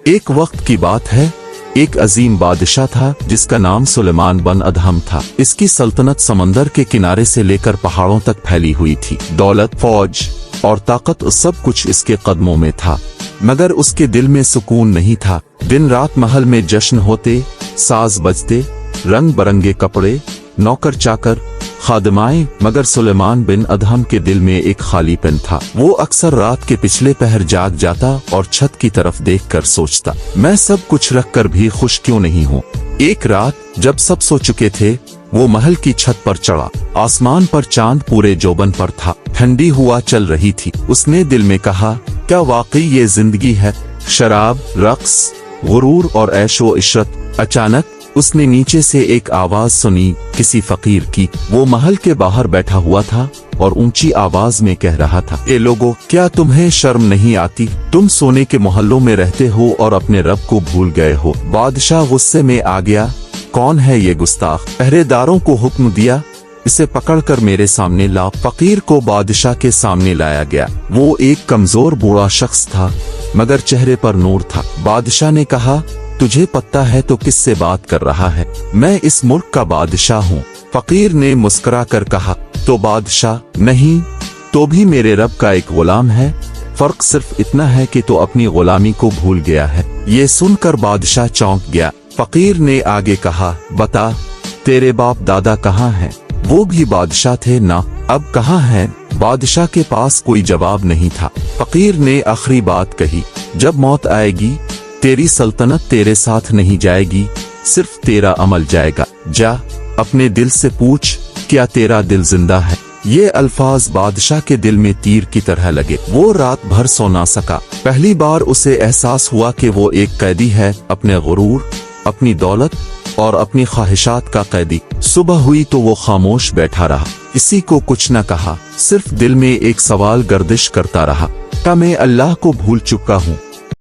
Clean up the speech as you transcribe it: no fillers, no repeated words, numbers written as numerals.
ایک وقت کی بات ہے، ایک عظیم بادشاہ تھا جس کا نام سلیمان بن ادہم تھا۔ اس کی سلطنت سمندر کے کنارے سے لے کر پہاڑوں تک پھیلی ہوئی تھی۔ دولت، فوج اور طاقت سب کچھ اس کے قدموں میں تھا، مگر اس کے دل میں سکون نہیں تھا۔ دن رات محل میں جشن ہوتے، ساز بجتے، رنگ برنگے کپڑے، نوکر چاکر، خادمائیں، مگر سلیمان بن ادہم کے دل میں ایک خالی پن تھا۔ وہ اکثر رات کے پچھلے پہر جاگ جاتا اور چھت کی طرف دیکھ کر سوچتا، میں سب کچھ رکھ کر بھی خوش کیوں نہیں ہوں۔ ایک رات جب سب سو چکے تھے، وہ محل کی چھت پر چڑھا۔ آسمان پر چاند پورے جوبن پر تھا، ٹھنڈی ہوا چل رہی تھی۔ اس نے دل میں کہا، کیا واقعی یہ زندگی ہے؟ شراب، رقص، غرور اور عیش و عشرت۔ اچانک اس نے نیچے سے ایک آواز سنی، کسی فقیر کی۔ وہ محل کے باہر بیٹھا ہوا تھا اور اونچی آواز میں کہہ رہا تھا، اے لوگو، کیا تمہیں شرم نہیں آتی؟ تم سونے کے محلوں میں رہتے ہو اور اپنے رب کو بھول گئے ہو۔ بادشاہ غصے میں آ گیا، کون ہے یہ گستاخ؟ پہرے داروں کو حکم دیا، اسے پکڑ کر میرے سامنے لاؤ۔ فقیر کو بادشاہ کے سامنے لایا گیا۔ وہ ایک کمزور بوڑھا شخص تھا، مگر چہرے پر نور تھا۔ بادشاہ نے کہا، تجھے پتہ ہے تو کس سے بات کر رہا ہے؟ میں اس ملک کا بادشاہ ہوں۔ فقیر نے مسکرا کر کہا، تو بادشاہ نہیں تو بھی میرے رب کا ایک غلام ہے، فرق صرف اتنا ہے کہ تو اپنی غلامی کو بھول گیا ہے۔ یہ سن کر بادشاہ چونک گیا۔ فقیر نے آگے کہا، بتا، تیرے باپ دادا کہاں ہیں؟ وہ بھی بادشاہ تھے نا، اب کہاں ہیں؟ بادشاہ کے پاس کوئی جواب نہیں تھا۔ فقیر نے آخری بات کہی، جب موت آئے گی تیری سلطنت تیرے ساتھ نہیں جائے گی، صرف تیرا عمل جائے گا۔ جا اپنے دل سے پوچھ، کیا تیرا دل زندہ ہے؟ یہ الفاظ بادشاہ کے دل میں تیر کی طرح لگے۔ وہ رات بھر سو نہ سکا۔ پہلی بار اسے احساس ہوا کہ وہ ایک قیدی ہے، اپنے غرور، اپنی دولت اور اپنی خواہشات کا قیدی۔ صبح ہوئی تو وہ خاموش بیٹھا رہا، کسی کو کچھ نہ کہا، صرف دل میں ایک سوال گردش کرتا رہا، کیا میں اللہ کو بھول چکا ہوں؟